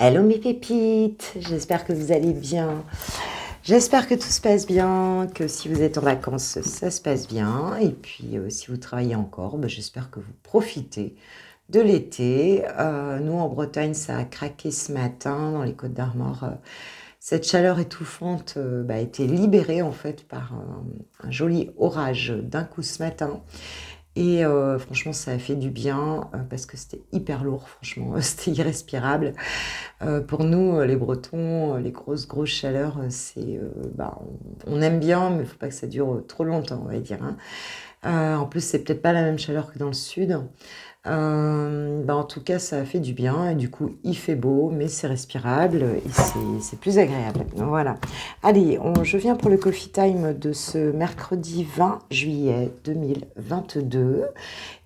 Hello mes pépites, j'espère que vous allez bien. J'espère que tout se passe bien, que si vous êtes en vacances, ça se passe bien. Et puis si vous travaillez encore, j'espère que vous profitez de l'été. Nous en Bretagne, ça a craqué ce matin dans les Côtes-d'Armor. Cette chaleur étouffante a été libérée en fait par un joli orage d'un coup ce matin. Et franchement, ça a fait du bien parce que c'était hyper lourd, franchement, c'était irrespirable. Pour nous, les Bretons, les grosses chaleurs, on aime bien, mais il ne faut pas que ça dure trop longtemps, on va dire, hein. En plus, c'est peut-être pas la même chaleur que dans le sud. En tout cas, ça a fait du bien et du coup, il fait beau, mais c'est respirable et c'est plus agréable. Voilà. Allez, je viens pour le coffee time de ce mercredi 20 juillet 2022.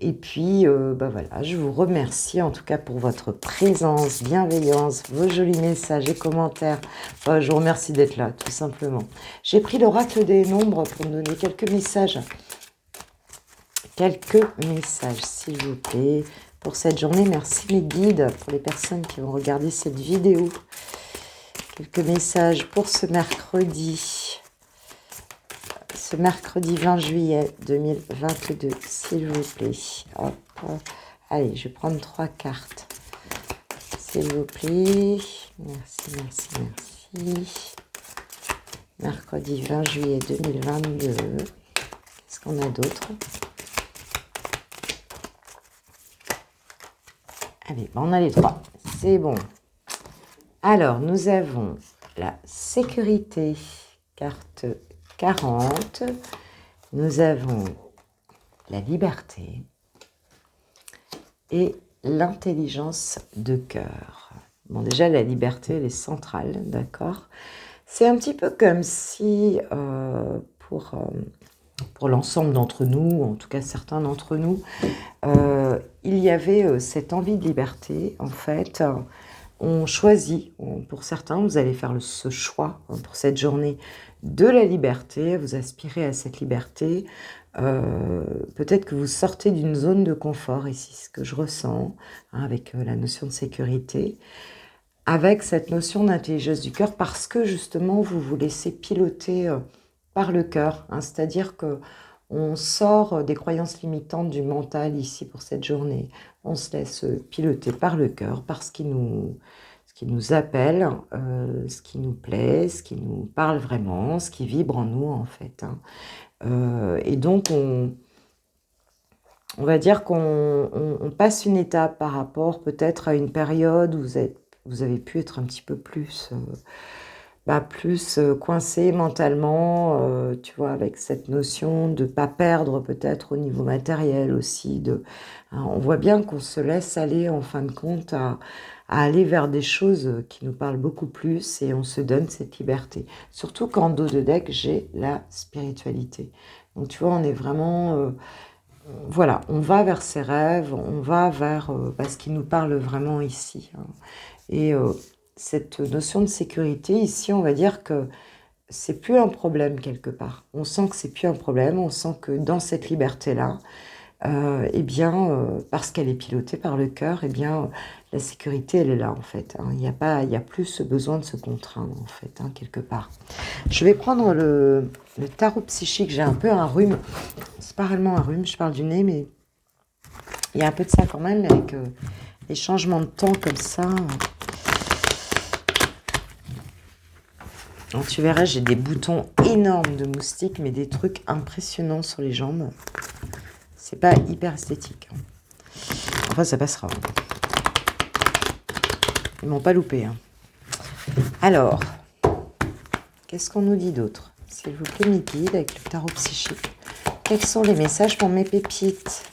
Et puis, voilà, je vous remercie en tout cas pour votre présence, bienveillance, vos jolis messages et commentaires. Je vous remercie d'être là, tout simplement. J'ai pris l'oracle des nombres pour me donner quelques messages. S'il vous plaît, pour cette journée. Merci mes guides, pour les personnes qui vont regarder cette vidéo. Quelques messages pour ce mercredi 20 juillet 2022, s'il vous plaît. Hop. Allez, je vais prendre 3 cartes, s'il vous plaît. Merci. Mercredi 20 juillet 2022. Qu'est-ce qu'on a d'autre? Allez, on a les 3. C'est bon. Alors, nous avons la sécurité, carte 40. Nous avons la liberté et l'intelligence de cœur. Bon, déjà, la liberté, elle est centrale, d'accord? C'est un petit peu comme si, pour l'ensemble d'entre nous, en tout cas certains d'entre nous, il y avait cette envie de liberté, en fait. On choisit, pour certains, vous allez faire ce choix pour cette journée de la liberté, vous aspirez à cette liberté. Peut-être que vous sortez d'une zone de confort, ici, ce que je ressens, hein, avec la notion de sécurité, avec cette notion d'intelligence du cœur, parce que justement, vous vous laissez piloter par le cœur, hein, c'est-à-dire que on sort des croyances limitantes du mental ici pour cette journée. On se laisse piloter par le cœur, par ce qui nous appelle, ce qui nous plaît, ce qui nous parle vraiment, ce qui vibre en nous en fait, hein. Et donc on va dire qu'on passe une étape par rapport peut-être à une période où vous avez pu être un petit peu plus coincé mentalement, tu vois, avec cette notion de ne pas perdre peut-être au niveau matériel aussi. Hein, on voit bien qu'on se laisse aller en fin de compte à aller vers des choses qui nous parlent beaucoup plus et on se donne cette liberté. Surtout qu'en dos de deck, j'ai la spiritualité. Donc tu vois, on est vraiment... voilà, on va vers ses rêves, on va vers ce qui nous parle vraiment ici, hein. Et cette notion de sécurité, ici, on va dire que c'est plus un problème quelque part. On sent que c'est plus un problème, on sent que dans cette liberté-là, parce qu'elle est pilotée par le cœur, la sécurité, elle est là, en fait, hein. Il y a plus ce besoin de se contraindre, en fait, hein, quelque part. Je vais prendre le tarot psychique. J'ai un peu un rhume. C'est pas réellement un rhume, je parle du nez, mais il y a un peu de ça quand même, avec les changements de temps comme ça. Alors, tu verras, j'ai des boutons énormes de moustiques, mais des trucs impressionnants sur les jambes. C'est pas hyper esthétique, hein. Enfin, ça passera. Ils m'ont pas loupé, hein. Alors, qu'est-ce qu'on nous dit d'autre? S'il vous plaît, mes guides, avec le tarot psychique. Quels sont les messages pour mes pépites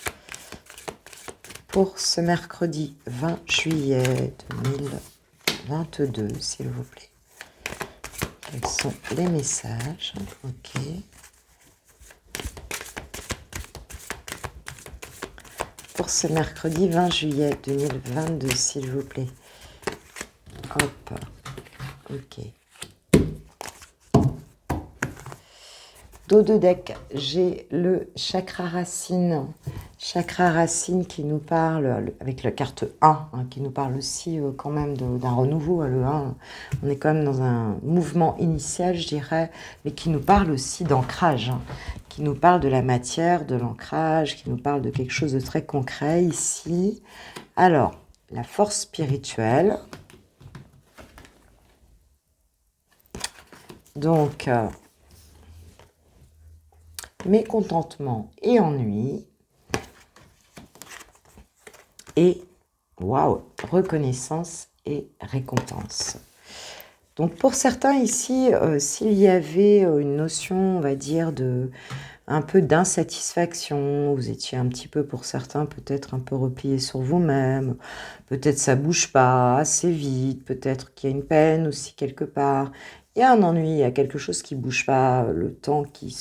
pour ce mercredi 20 juillet 2022, s'il vous plaît? Quels sont les messages? Ok. Pour ce mercredi 20 juillet 2022, s'il vous plaît. Hop. Ok. Dos de deck, j'ai le chakra racine. Chakra racine qui nous parle, avec la carte 1, hein, qui nous parle aussi quand même d'un renouveau. Le 1, on est quand même dans un mouvement initial, je dirais, mais qui nous parle aussi d'ancrage, hein, qui nous parle de la matière, de l'ancrage, qui nous parle de quelque chose de très concret ici. Alors, la force spirituelle. Donc, mécontentement et ennui. Et, waouh, reconnaissance et récompense. Donc, pour certains ici, s'il y avait une notion, on va dire, un peu d'insatisfaction, vous étiez un petit peu, pour certains, peut-être un peu replié sur vous-même, peut-être ça bouge pas assez vite, peut-être qu'il y a une peine aussi quelque part, il y a un ennui, il y a quelque chose qui bouge pas, le temps qui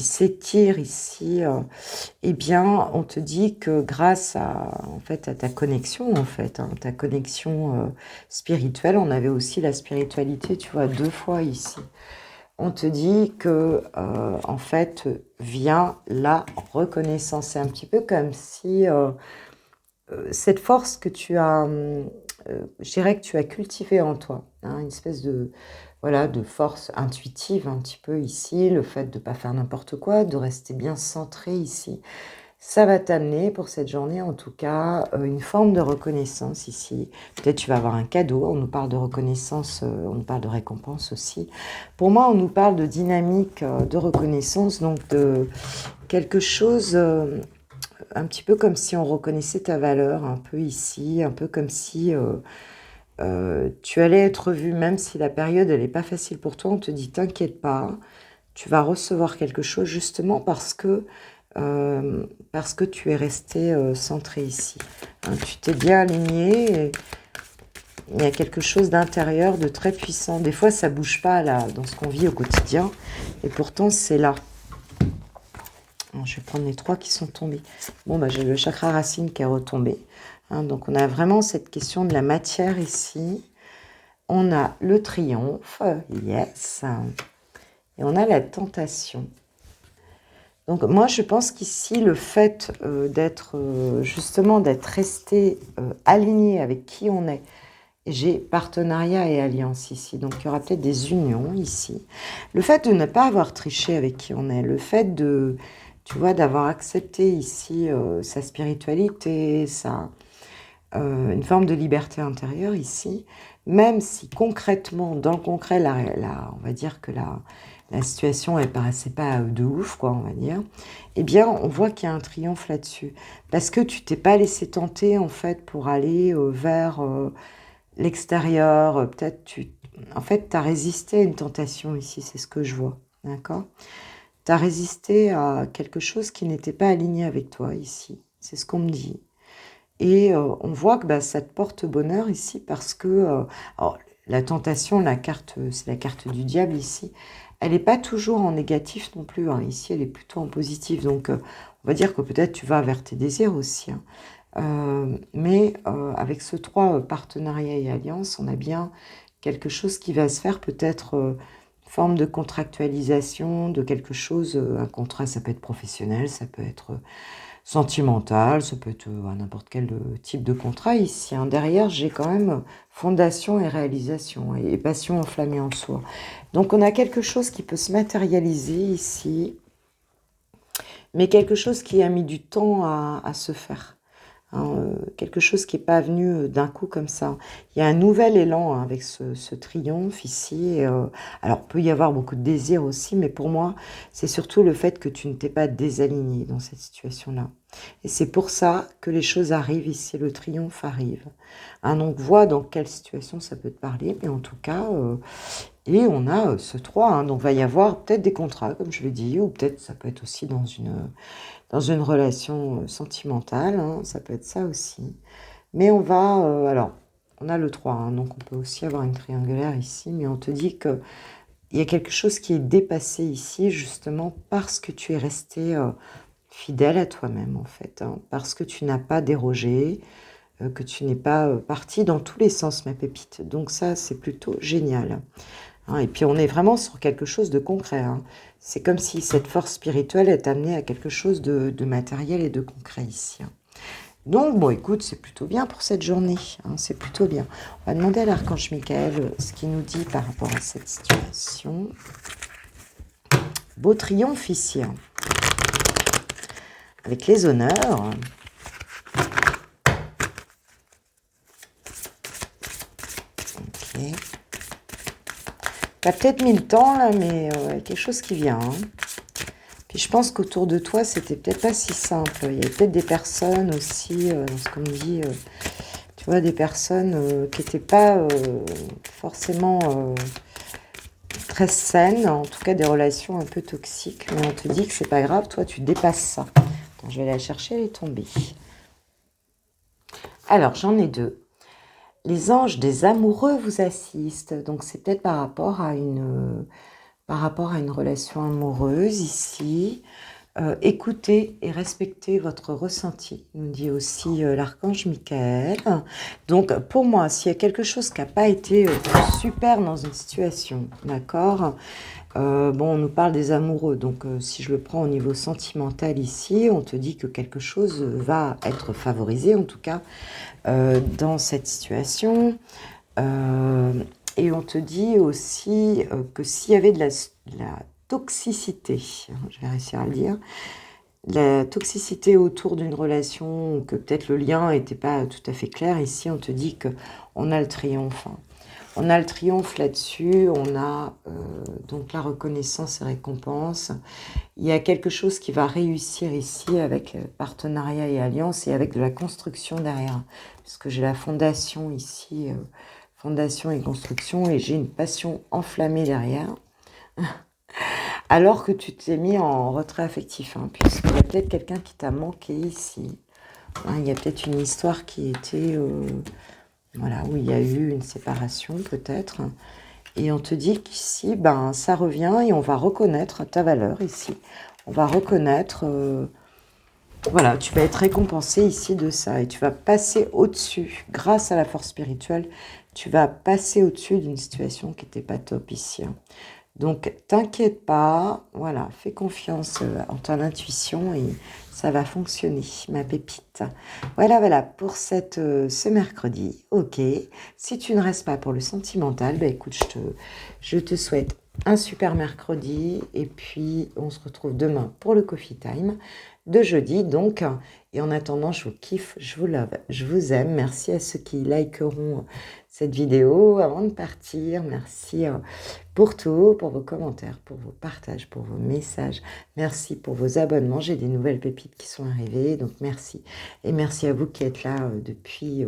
s'étire ici, eh bien, on te dit que grâce en fait, à ta connexion, en fait, hein, ta connexion spirituelle, on avait aussi la spiritualité, tu vois, 2 fois ici. On te dit que, en fait, vient la reconnaissance. C'est un petit peu comme si cette force que tu as, je dirais que tu as cultivée en toi, hein, une espèce de, voilà, de force intuitive un petit peu ici, le fait de ne pas faire n'importe quoi, de rester bien centré ici. Ça va t'amener pour cette journée, en tout cas, une forme de reconnaissance ici. Peut-être tu vas avoir un cadeau, on nous parle de reconnaissance, on nous parle de récompense aussi. Pour moi, on nous parle de dynamique de reconnaissance, donc de quelque chose, un petit peu comme si on reconnaissait ta valeur, un peu ici, un peu comme si tu allais être vu, même si la période, elle n'est pas facile pour toi, on te dit, t'inquiète pas, tu vas recevoir quelque chose justement parce que tu es resté centré ici. Hein, tu t'es bien aligné. Et il y a quelque chose d'intérieur, de très puissant. Des fois, ça bouge pas là, dans ce qu'on vit au quotidien. Et pourtant, c'est là. Alors, je vais prendre les 3 qui sont tombés. Bon, bah, j'ai le chakra racine qui est retombé. Hein, donc, on a vraiment cette question de la matière ici. On a le triomphe. Yes. Et on a la tentation. Donc moi, je pense qu'ici, le fait d'être justement d'être resté aligné avec qui on est, j'ai partenariat et alliance ici, donc il y aura peut-être des unions ici. Le fait de ne pas avoir triché avec qui on est, le fait de, tu vois, d'avoir accepté ici sa spiritualité, une forme de liberté intérieure ici, même si concrètement, dans le concret, on va dire que la situation, elle paraissait pas de ouf, quoi, on va dire, eh bien, on voit qu'il y a un triomphe là-dessus. Parce que tu t'es pas laissé tenter, en fait, pour aller vers l'extérieur. En fait, tu as résisté à une tentation ici, c'est ce que je vois, d'accord? Tu as résisté à quelque chose qui n'était pas aligné avec toi ici, c'est ce qu'on me dit. Et on voit que bah, ça te porte bonheur ici parce que alors, la tentation, c'est la carte du diable ici. Elle n'est pas toujours en négatif non plus. Hein. Ici, elle est plutôt en positif. Donc, on va dire que peut-être tu vas vers tes désirs aussi. Hein. Mais avec ce 3 partenariat et alliance, on a bien quelque chose qui va se faire, peut-être une forme de contractualisation de quelque chose. Un contrat, ça peut être professionnel, ça peut être sentimental, ça peut être n'importe quel type de contrat ici. Hein. Derrière, j'ai quand même fondation et réalisation et passion enflammée en soi. Donc, on a quelque chose qui peut se matérialiser ici, mais quelque chose qui a mis du temps à se faire. Hein, quelque chose qui n'est pas venu d'un coup comme ça. Il y a un nouvel élan hein, avec ce triomphe ici. Alors, il peut y avoir beaucoup de désir aussi, mais pour moi, c'est surtout le fait que tu ne t'es pas désaligné dans cette situation-là. Et c'est pour ça que les choses arrivent ici, le triomphe arrive. Hein, donc, vois dans quelle situation ça peut te parler, mais en tout cas, et on a ce 3. Hein, donc, il va y avoir peut-être des contrats, comme je l'ai dit, ou peut-être ça peut être aussi dans une relation sentimentale, hein, ça peut être ça aussi. Mais on va, alors, on a le 3, hein, donc on peut aussi avoir une triangulaire ici, mais on te dit que il y a quelque chose qui est dépassé ici, justement, parce que tu es resté fidèle à toi-même, en fait, hein, parce que tu n'as pas dérogé, que tu n'es pas parti dans tous les sens, ma pépite. Donc ça, c'est plutôt génial. hein. Et puis, on est vraiment sur quelque chose de concret, hein. C'est comme si cette force spirituelle est amenée à quelque chose de matériel et de concret ici, hein. Donc, bon, écoute, c'est plutôt bien pour cette journée, hein, c'est plutôt bien. On va demander à l'archange Michael ce qu'il nous dit par rapport à cette situation. Beau triomphe ici, hein. Avec les honneurs. Ok. T'as peut-être mis le temps, là, mais quelque chose qui vient, hein. Puis je pense qu'autour de toi, c'était peut-être pas si simple. Il y avait peut-être des personnes aussi, dans ce qu'on me dit, tu vois, des personnes qui n'étaient pas forcément très saines, en tout cas des relations un peu toxiques. Mais on te dit que c'est pas grave, toi, tu dépasses ça. Attends, je vais la chercher, elle est tombée. Alors, j'en ai deux. Les anges des amoureux vous assistent. Donc, c'est peut-être par rapport à une relation amoureuse ici. Écoutez et respectez votre ressenti, nous dit aussi l'archange Michael. Donc, pour moi, s'il y a quelque chose qui n'a pas été super dans une situation, d'accord, bon, on nous parle des amoureux, donc si je le prends au niveau sentimental ici, on te dit que quelque chose va être favorisé, en tout cas, dans cette situation. Et on te dit aussi que s'il y avait de la toxicité, je vais réussir à le dire, la toxicité autour d'une relation, ou que peut-être le lien n'était pas tout à fait clair, ici on te dit qu'on a le triomphe, hein. On a le triomphe là-dessus, on a donc la reconnaissance et récompense. Il y a quelque chose qui va réussir ici avec partenariat et alliance et avec de la construction derrière. Puisque j'ai la fondation ici, fondation et construction, et j'ai une passion enflammée derrière. Alors que tu t'es mis en retrait affectif, hein, puisqu'il y a peut-être quelqu'un qui t'a manqué ici. Hein, il y a peut-être une histoire qui était... voilà, où il y a eu une séparation peut-être. Et on te dit qu'ici, ben, ça revient et on va reconnaître ta valeur ici. On va reconnaître, voilà, tu vas être récompensé ici de ça. Et tu vas passer au-dessus, grâce à la force spirituelle, tu vas passer au-dessus d'une situation qui n'était pas top ici, hein. Donc, t'inquiète pas, voilà, fais confiance en ton intuition et ça va fonctionner, ma pépite. Voilà, pour ce mercredi. Ok, si tu ne restes pas pour le sentimental, bah écoute, je te souhaite un super mercredi et puis on se retrouve demain pour le Coffee Time de jeudi, donc. Et en attendant, je vous kiffe, je vous love, je vous aime. Merci à ceux qui likeront cette vidéo avant de partir. Merci pour tout, pour vos commentaires, pour vos partages, pour vos messages. Merci pour vos abonnements. J'ai des nouvelles pépites qui sont arrivées, donc merci. Et merci à vous qui êtes là depuis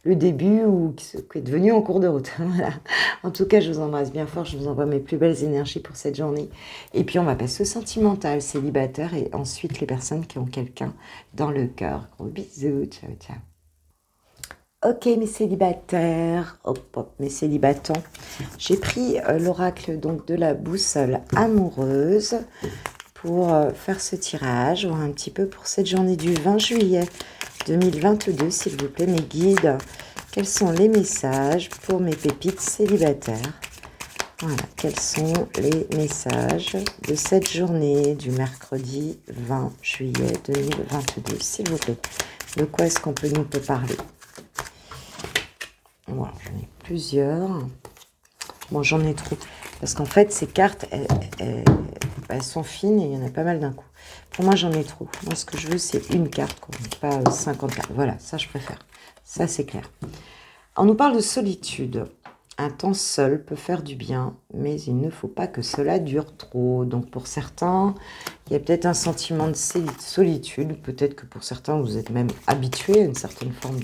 le début ou qui êtes venus en cours de route. Voilà. En tout cas, je vous embrasse bien fort. Je vous envoie mes plus belles énergies pour cette journée. Et puis, on va passer au sentimental, célibataire, et ensuite les personnes qui ont quelqu'un dans le cœur. Gros bisous. Ciao, ciao. Ok, mes célibataires, hop, mes célibatants, j'ai pris l'oracle donc de la boussole amoureuse pour faire ce tirage, voir un petit peu pour cette journée du 20 juillet 2022, s'il vous plaît, mes guides. Quels sont les messages pour mes pépites célibataires? Voilà, quels sont les messages de cette journée du mercredi 20 juillet 2022, s'il vous plaît? De quoi est-ce qu'on peut parler? Voilà, j'en ai plusieurs. Bon, j'en ai trop. Parce qu'en fait, ces cartes, elles sont fines et il y en a pas mal d'un coup. Pour moi, j'en ai trop. Moi, ce que je veux, c'est une carte, quoi. Pas 50 cartes. Voilà, ça, je préfère. Ça, c'est clair. On nous parle de solitude. Un temps seul peut faire du bien, mais il ne faut pas que cela dure trop. Donc, pour certains, il y a peut-être un sentiment de solitude. Peut-être que pour certains, vous êtes même habitués à une certaine forme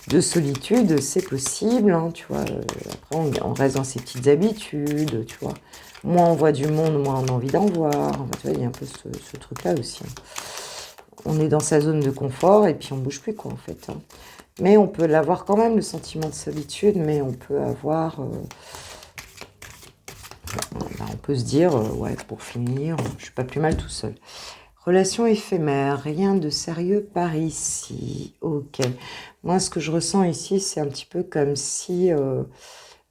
de solitude, c'est possible, hein, tu vois. Après, on reste dans ses petites habitudes, tu vois. Moins on voit du monde, moins on a envie d'en voir. Enfin, tu vois, il y a un peu ce truc-là aussi, hein. On est dans sa zone de confort et puis on bouge plus, quoi, en fait, hein. Mais on peut l'avoir quand même, le sentiment de solitude, mais on peut avoir... on peut se dire, ouais, pour finir, je suis pas plus mal tout seul. Relation éphémère, rien de sérieux par ici. Ok. Moi, ce que je ressens ici, c'est un petit peu comme si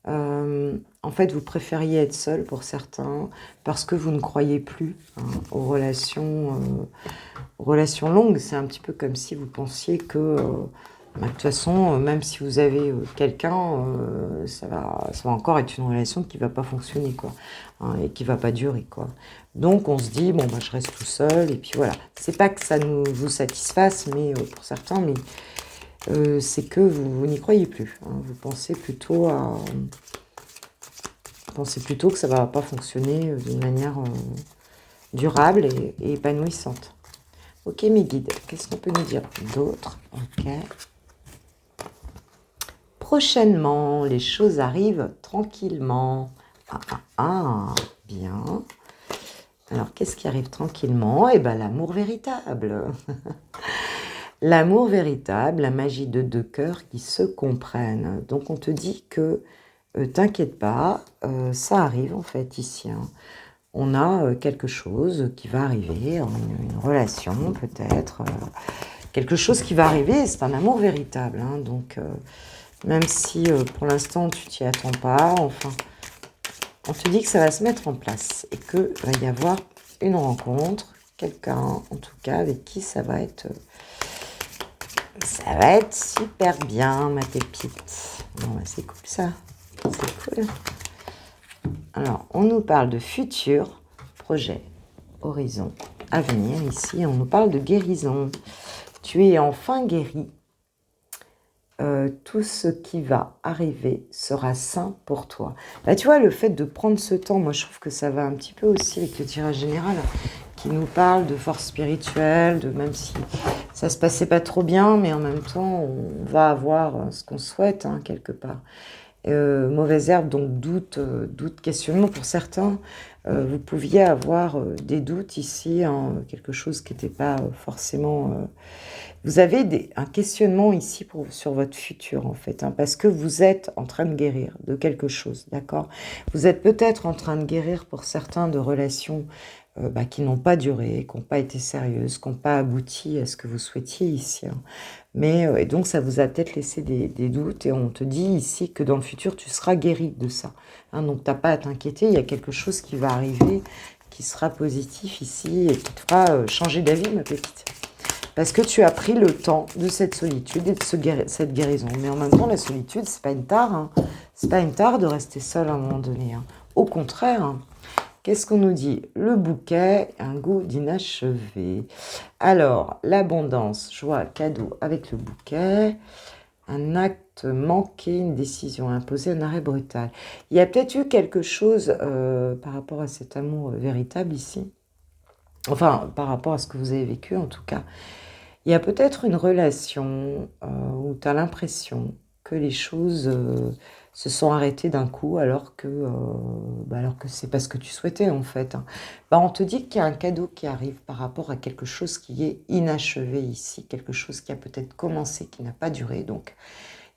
En fait, vous préfériez être seul pour certains parce que vous ne croyez plus aux relations longues. C'est un petit peu comme si vous pensiez que, de toute façon, même si vous avez quelqu'un, ça va encore être une relation qui ne va pas fonctionner, quoi, et qui ne va pas durer, quoi. Donc, on se dit, bon, je reste tout seul, et puis voilà. C'est pas que ça vous satisfasse, mais pour certains, mais c'est que vous n'y croyez plus. Vous pensez plutôt que ça va pas fonctionner d'une manière durable et épanouissante. Ok, mes guides, qu'est-ce qu'on peut nous dire d'autre? Ok. Prochainement, les choses arrivent tranquillement. Bien. Alors, qu'est-ce qui arrive tranquillement? Eh bien, l'amour véritable. L'amour véritable, la magie de deux cœurs qui se comprennent. Donc, on te dit que t'inquiète pas, ça arrive en fait ici. On a quelque chose qui va arriver, une relation peut-être, quelque chose qui va arriver, c'est un amour véritable. Donc, même si pour l'instant tu t'y attends pas, enfin, on te dit que ça va se mettre en place et qu'il va y avoir une rencontre, quelqu'un en tout cas avec qui ça va être super bien, ma pépite. Bon, c'est cool ça, c'est cool. Alors, on nous parle de futur, projet, horizon, avenir ici. On nous parle de guérison. Tu es enfin guéri. Tout ce qui va arriver sera sain pour toi. Là, tu vois, le fait de prendre ce temps, moi, je trouve que ça va un petit peu aussi avec le tirage général qui nous parle de force spirituelle, de même si ça se passait pas trop bien, mais en même temps, on va avoir ce qu'on souhaite, quelque part. Mauvaise herbe, donc doute, questionnement pour certains. Vous pouviez avoir des doutes ici, quelque chose qui n'était pas forcément... Vous avez un questionnement ici sur votre futur, en fait, parce que vous êtes en train de guérir de quelque chose, d'accord? Vous êtes peut-être en train de guérir pour certains de relations qui n'ont pas duré, qui n'ont pas été sérieuses, qui n'ont pas abouti à ce que vous souhaitiez ici. Mais, et donc, ça vous a peut-être laissé des doutes et on te dit ici que dans le futur, tu seras guéri de ça. Donc, tu n'as pas à t'inquiéter, il y a quelque chose qui va arriver, qui sera positif ici et qui te fera changer d'avis, ma petite. Parce que tu as pris le temps de cette solitude et de cette guérison. Mais en même temps, la solitude, c'est pas une tare. C'est pas une tare de rester seul à un moment donné. Au contraire, qu'est-ce qu'on nous dit? Le bouquet, un goût d'inachevé. Alors, l'abondance, joie, cadeau avec le bouquet. Un acte manqué, une décision imposée, un arrêt brutal. Il y a peut-être eu quelque chose par rapport à cet amour véritable ici. Enfin, par rapport à ce que vous avez vécu en tout cas. Il y a peut-être une relation où tu as l'impression que les choses se sont arrêtées d'un coup alors que c'est pas ce que tu souhaitais en fait. On te dit qu'il y a un cadeau qui arrive par rapport à quelque chose qui est inachevé ici, quelque chose qui a peut-être commencé, qui n'a pas duré. Donc.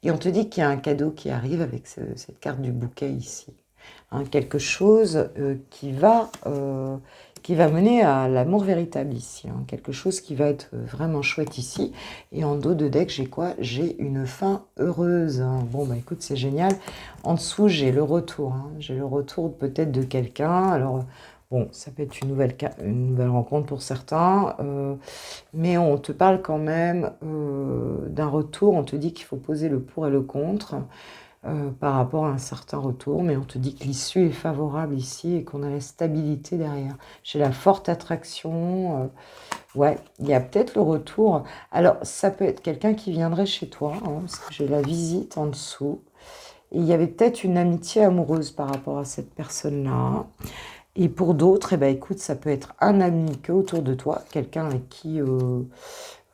Et on te dit qu'il y a un cadeau qui arrive avec cette carte du bouquet ici. Quelque chose qui va mener à l'amour véritable ici. Quelque chose qui va être vraiment chouette ici. Et en dos de deck, j'ai quoi? J'ai une fin heureuse. Bon, écoute, c'est génial. En dessous, j'ai le retour. J'ai le retour peut-être de quelqu'un. Alors, bon, ça peut être une nouvelle rencontre pour certains. Mais on te parle quand même d'un retour. On te dit qu'il faut poser le pour et le contre. Par rapport à un certain retour, mais on te dit que l'issue est favorable ici et qu'on a la stabilité derrière. J'ai la forte attraction, ouais, il y a peut-être le retour. Alors, ça peut être quelqu'un qui viendrait chez toi, parce que j'ai la visite en dessous. Et il y avait peut-être une amitié amoureuse par rapport à cette personne-là. Et pour d'autres, écoute, ça peut être un ami qui est autour de toi, quelqu'un avec qui...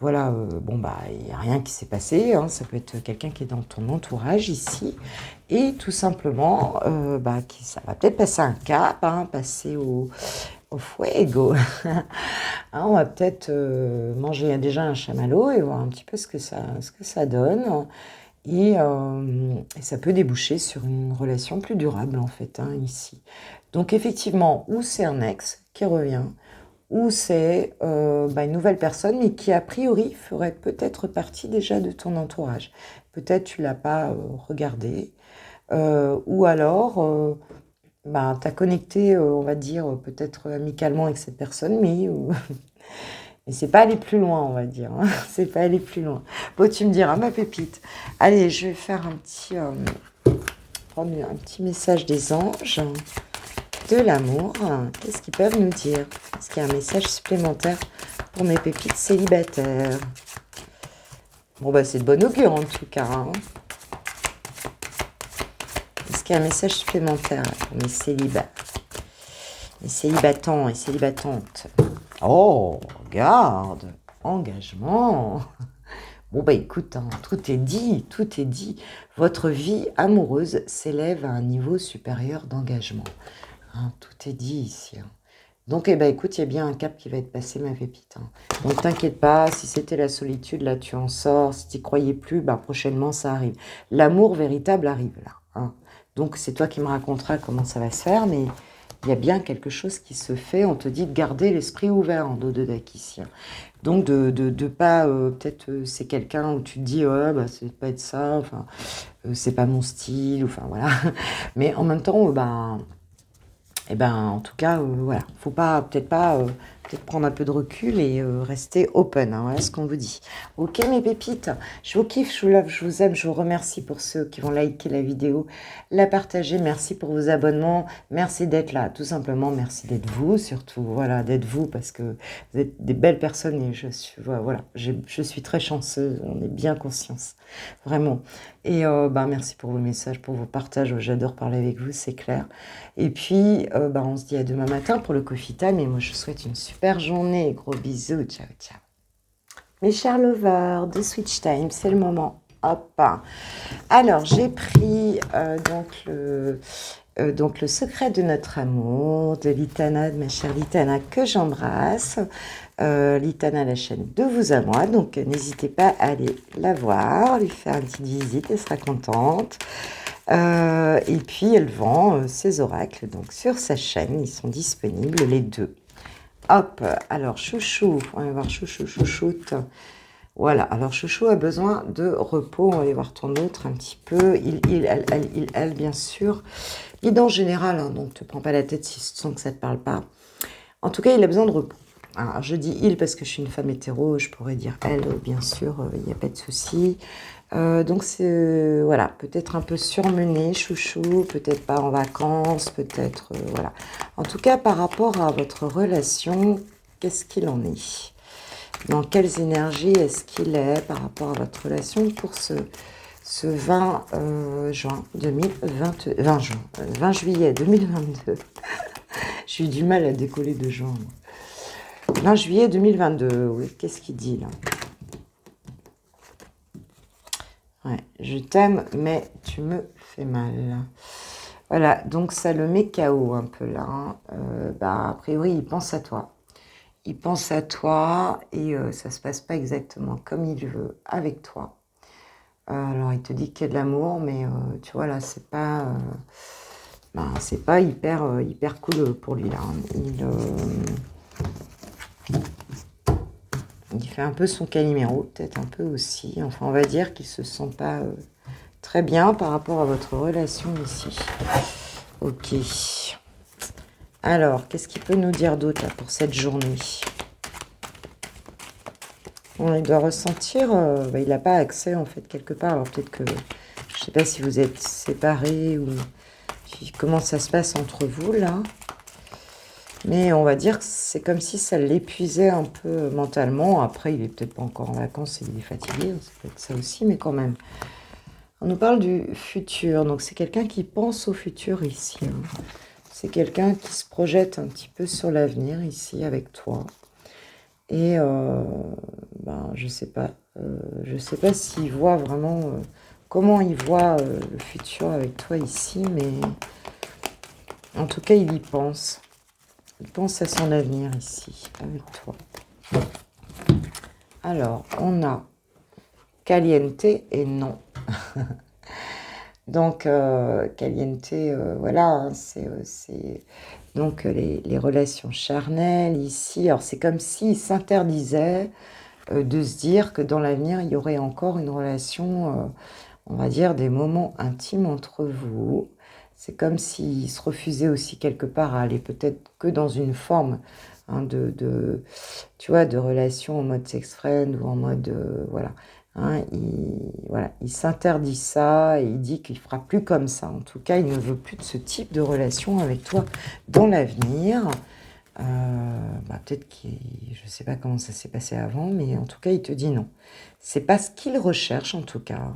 Voilà, il n'y a rien qui s'est passé, ça peut être quelqu'un qui est dans ton entourage ici, et tout simplement, ça va peut-être passer un cap, passer au fuego. On va peut-être manger déjà un chamallow et voir un petit peu ce que ça donne, et ça peut déboucher sur une relation plus durable en fait, ici. Donc effectivement, ou c'est un ex qui revient, ou c'est une nouvelle personne, mais qui a priori ferait peut-être partie déjà de ton entourage. Peut-être tu ne l'as pas regardé, ou alors, ben, tu as connecté, on va dire, peut-être amicalement avec cette personne, mais mais c'est pas aller plus loin, on va dire, hein. C'est pas aller plus loin. Bon, tu me diras, ma pépite. Allez, je vais faire prendre un petit message des anges, de l'amour. Qu'est-ce qu'ils peuvent nous dire? Est-ce qu'il y a un message supplémentaire pour mes pépites célibataires? Bon, bah, c'est de bon augure, en tout cas, hein. Est-ce qu'il y a un message supplémentaire pour mes célibats? Les célibatants et célibatantes. Oh, regarde, engagement. Bon, bah écoute, hein, tout est dit, tout est dit. Votre vie amoureuse s'élève à un niveau supérieur d'engagement. Hein, tout est dit ici. Hein. Donc, eh ben, écoute, il y a bien un cap qui va être passé, ma pépite. Hein. Donc, t'inquiète pas, si c'était la solitude, là, tu en sors. Si tu croyais plus, bah, prochainement, ça arrive. L'amour véritable arrive, là. Hein. Donc, c'est toi qui me raconteras comment ça va se faire, mais il y a bien quelque chose qui se fait. On te dit de garder l'esprit ouvert en dos de deck ici. Hein. Donc, de pas, peut-être, c'est quelqu'un où tu te dis, ouais, bah, c'est pas être ça, enfin, c'est pas mon style, enfin, voilà. Mais en même temps, ben, eh ben, en tout cas, voilà, faut pas, peut-être pas, peut-être prendre un peu de recul et rester open, hein, voilà ce qu'on vous dit. Ok, mes pépites, je vous kiffe, je vous love, je vous aime, je vous remercie pour ceux qui vont liker la vidéo, la partager, merci pour vos abonnements, merci d'être là, tout simplement, merci d'être vous, surtout, voilà, d'être vous, parce que vous êtes des belles personnes et je suis, voilà, je suis très chanceuse, on est bien conscience, vraiment. Et ben, merci pour vos messages, pour vos partages, j'adore parler avec vous, c'est clair. Et puis, bah, on se dit à demain matin pour le coffee time. Et moi, je vous souhaite une super journée. Gros bisous. Ciao, ciao. Mes chers lovers de Switch Time, c'est le moment. Hop. Alors, j'ai pris donc le secret de notre amour de Litana, de ma chère Litana, que j'embrasse. Litana, la chaîne de vous à moi. Donc, n'hésitez pas à aller la voir, lui faire une petite visite. Elle sera contente. Et puis elle vend ses oracles donc sur sa chaîne, ils sont disponibles les deux. Hop, alors chouchou, on va voir chouchou, chouchoute. Voilà, alors chouchou a besoin de repos, on va aller voir ton autre un petit peu. Elle, bien sûr. Guide en général, hein, donc te prends pas la tête si tu sens que ça te parle pas. En tout cas, il a besoin de repos. Alors, je dis il parce que je suis une femme hétéro, je pourrais dire elle, bien sûr, il n'y a pas de souci. Donc, c'est, voilà, peut-être un peu surmené, chouchou, peut-être pas en vacances, peut-être, voilà. En tout cas, par rapport à votre relation, qu'est-ce qu'il en est? Dans quelles énergies est-ce qu'il est par rapport à votre relation pour ce 20 juin 20 juillet 2022. J'ai eu du mal à décoller de juin. 20 juillet 2022, oui, qu'est-ce qu'il dit là? Ouais, je t'aime, mais tu me fais mal. Voilà, donc ça le met KO un peu là. Hein. Bah, a priori, il pense à toi. Il pense à toi et ça se passe pas exactement comme il veut avec toi. Alors, il te dit qu'il y a de l'amour, mais tu vois, là, c'est pas hyper cool pour lui, là. Il fait un peu son Calimero, peut-être un peu aussi. Enfin, on va dire qu'il se sent pas très bien par rapport à votre relation ici. Ok. Alors, qu'est-ce qu'il peut nous dire d'autre pour cette journée? Bon, il doit ressentir... il n'a pas accès, en fait, quelque part. Alors, peut-être que... Je ne sais pas si vous êtes séparés ou... Comment ça se passe entre vous, là? Mais on va dire que c'est comme si ça l'épuisait un peu mentalement. Après, il est peut-être pas encore en vacances et il est fatigué. Ça peut être ça aussi, mais quand même. On nous parle du futur. Donc, c'est quelqu'un qui pense au futur ici. Hein. C'est quelqu'un qui se projette un petit peu sur l'avenir ici avec toi. Et je sais pas. Je sais pas s'il voit vraiment... comment il voit le futur avec toi ici, mais... En tout cas, il y pense. Il pense à son avenir ici, avec toi. Alors, on a caliente et non. Donc, caliente, voilà, hein, c'est donc les relations charnelles ici. Alors, c'est comme s'il s'interdisait de se dire que dans l'avenir, il y aurait encore une relation, on va dire, des moments intimes entre vous. C'est comme s'il se refusait aussi quelque part à aller peut-être que dans une forme hein, tu vois, de relation en mode sex-friend ou en mode, voilà. Hein, voilà, il s'interdit ça et il dit qu'il fera plus comme ça. En tout cas, il ne veut plus de ce type de relation avec toi dans l'avenir. Peut-être je ne sais pas comment ça s'est passé avant, mais en tout cas, il te dit non. C'est pas ce qu'il recherche en tout cas.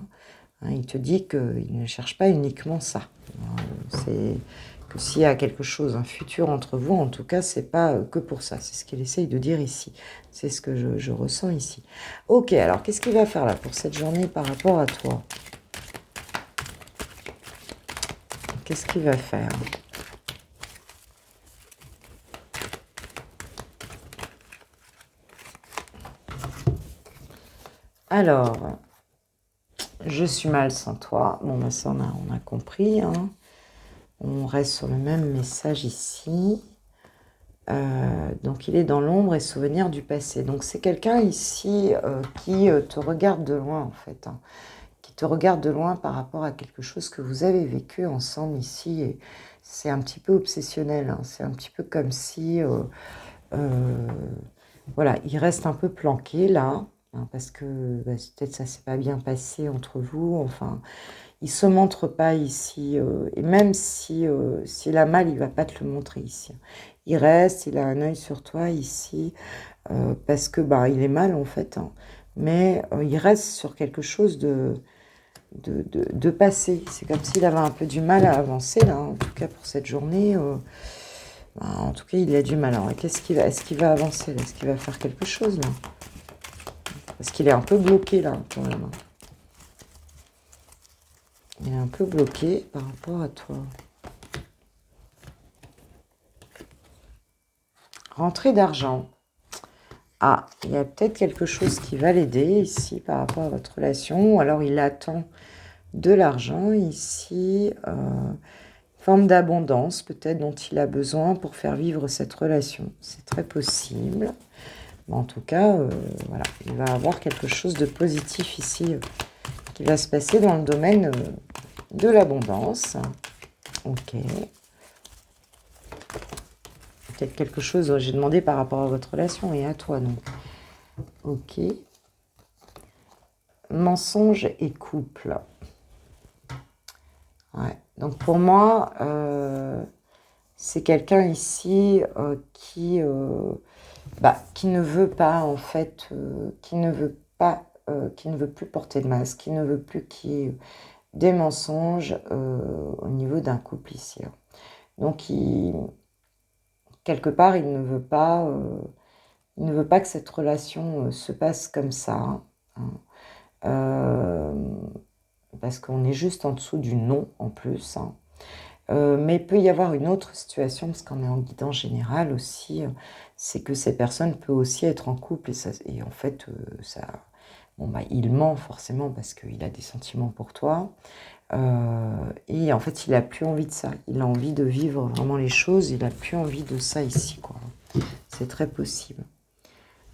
Hein, il te dit qu'il ne cherche pas uniquement ça. C'est que s'il y a quelque chose, un futur entre vous, en tout cas, c'est pas que pour ça. C'est ce qu'il essaye de dire ici. C'est ce que je ressens ici. Ok, alors qu'est-ce qu'il va faire là pour cette journée par rapport à toi? Qu'est-ce qu'il va faire? Alors, je suis mal sans toi. Bon, ça, on a compris. Hein. On reste sur le même message ici. Donc, il est dans l'ombre et souvenir du passé. Donc, c'est quelqu'un ici qui te regarde de loin, en fait. Hein. Qui te regarde de loin par rapport à quelque chose que vous avez vécu ensemble ici. Et c'est un petit peu obsessionnel. Hein. C'est un petit peu comme si... voilà, il reste un peu planqué là. Hein, parce que peut-être ça s'est pas bien passé entre vous. Enfin, il se montre pas ici. Et même s'il a mal, il va pas te le montrer ici. Il reste, il a un œil sur toi ici. Parce que il est mal en fait. Hein. Mais il reste sur quelque chose de passé. C'est comme s'il avait un peu du mal à avancer là. En tout cas pour cette journée. En tout cas, il a du mal. Alors, est-ce qu'il va avancer là? Est-ce qu'il va faire quelque chose là? Parce qu'il est un peu bloqué là, quand même. Hein. Il est un peu bloqué par rapport à toi. Rentrée d'argent. Ah, il y a peut-être quelque chose qui va l'aider ici par rapport à votre relation. Ou alors il attend de l'argent ici. Forme d'abondance peut-être dont il a besoin pour faire vivre cette relation. C'est très possible. Mais en tout cas, voilà, il va avoir quelque chose de positif ici qui va se passer dans le domaine de l'abondance. Ok. Peut-être quelque chose, j'ai demandé par rapport à votre relation et à toi, donc. Ok. Mensonge et couple. Ouais. Donc pour moi, c'est quelqu'un ici qui ne veut pas, en fait, qui ne veut plus porter de masque, qui ne veut plus qu'il y ait des mensonges au niveau d'un couple ici. Hein. Donc, quelque part, il ne veut pas que cette relation se passe comme ça. Hein. Parce qu'on est juste en dessous du non en plus. Hein. Mais il peut y avoir une autre situation, parce qu'on est en guidance générale aussi, c'est que ces personnes peuvent aussi être en couple, et en fait, il ment forcément parce qu'il a des sentiments pour toi, et en fait, il n'a plus envie de ça, il a envie de vivre vraiment les choses, il n'a plus envie de ça ici, quoi. C'est très possible.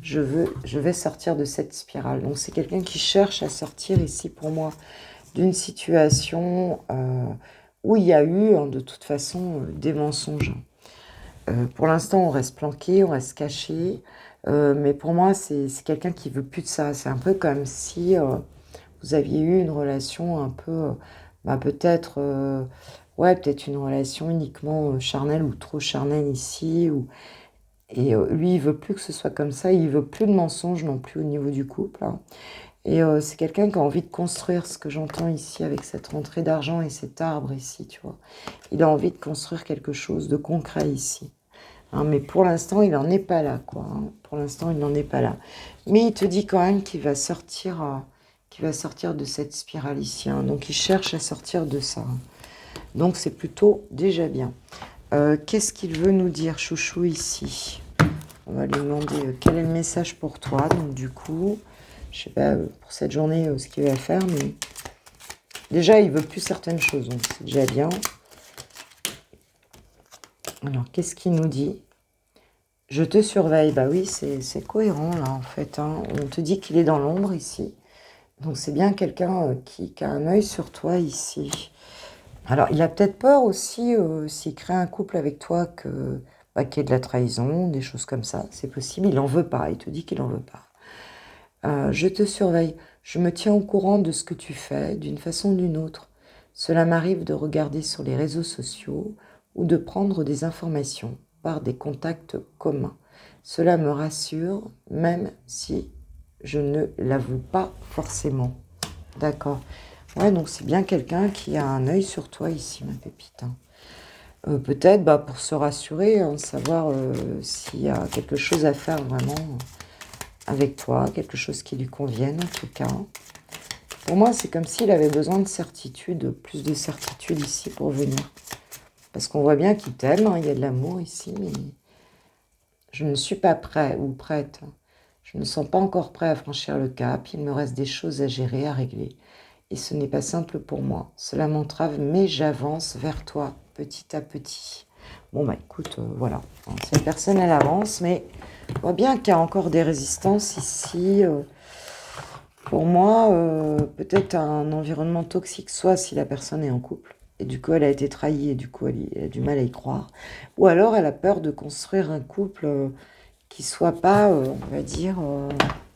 Je vais sortir de cette spirale. Donc, c'est quelqu'un qui cherche à sortir ici, pour moi, d'une situation... où il y a eu, de toute façon, des mensonges. Pour l'instant, on reste planqué, on reste caché, mais pour moi, c'est quelqu'un qui veut plus de ça. C'est un peu comme si vous aviez eu une relation un peu, peut-être, peut-être une relation uniquement charnelle ou trop charnelle ici, et lui, il veut plus que ce soit comme ça, il veut plus de mensonges non plus au niveau du couple. Hein. Et c'est quelqu'un qui a envie de construire, ce que j'entends ici avec cette rentrée d'argent et cet arbre ici, tu vois. Il a envie de construire quelque chose de concret ici. Hein, mais pour l'instant, il n'en est pas là, quoi. Hein. Pour l'instant, il n'en est pas là. Mais il te dit quand même qu'il va sortir de cette spirale ici. Hein. Donc, il cherche à sortir de ça. Hein. Donc, c'est plutôt déjà bien. Qu'est-ce qu'il veut nous dire, chouchou, ici? On va lui demander quel est le message pour toi. Donc, du coup... Je sais pas pour cette journée ce qu'il va faire, mais déjà, il veut plus certaines choses, donc c'est déjà bien. Alors, qu'est-ce qu'il nous dit? Je te surveille. Bah oui, c'est cohérent, là, en fait. Hein. On te dit qu'il est dans l'ombre, ici. Donc c'est bien quelqu'un qui a un œil sur toi ici. Alors il a peut-être peur aussi, s'il crée un couple avec toi, qu'il y ait de la trahison, des choses comme ça. C'est possible, il n'en veut pas, il te dit qu'il n'en veut pas. Je te surveille, je me tiens au courant de ce que tu fais, d'une façon ou d'une autre. Cela m'arrive de regarder sur les réseaux sociaux ou de prendre des informations par des contacts communs. Cela me rassure, même si je ne l'avoue pas forcément. D'accord. Ouais, donc c'est bien quelqu'un qui a un œil sur toi ici, ma pépite, hein. Peut-être pour se rassurer, hein, savoir s'il y a quelque chose à faire vraiment avec toi, quelque chose qui lui convienne en tout cas. Pour moi, c'est comme s'il avait besoin de certitude, plus de certitude ici pour venir. Parce qu'on voit bien qu'il t'aime, hein, il y a de l'amour ici, mais je ne suis pas prêt ou prête. Je ne me sens pas encore prêt à franchir le cap, il me reste des choses à gérer, à régler. Et ce n'est pas simple pour moi. Cela m'entrave, mais j'avance vers toi, petit à petit. Bon, écoute, voilà. Cette personne, elle avance, mais on voit bien qu'il y a encore des résistances ici. Pour moi, peut-être un environnement toxique, soit si la personne est en couple, et du coup elle a été trahie, et du coup elle a du mal à y croire, ou alors elle a peur de construire un couple qui soit pas, on va dire,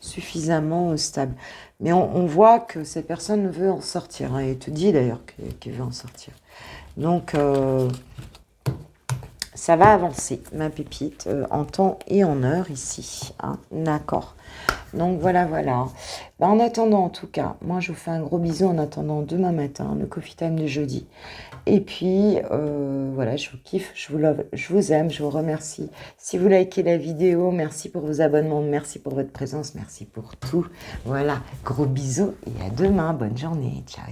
suffisamment stable. Mais on voit que cette personne veut en sortir, hein, et te dit d'ailleurs qu'elle veut en sortir. Donc, ça va avancer, ma pépite, en temps et en heure ici, hein, d'accord. Donc voilà. En attendant, en tout cas, moi je vous fais un gros bisou en attendant demain matin, le coffee time de jeudi. Et puis, voilà, je vous kiffe, je vous love, je vous aime, je vous remercie. Si vous likez la vidéo, merci pour vos abonnements, merci pour votre présence, merci pour tout. Voilà, gros bisous et à demain, bonne journée, ciao.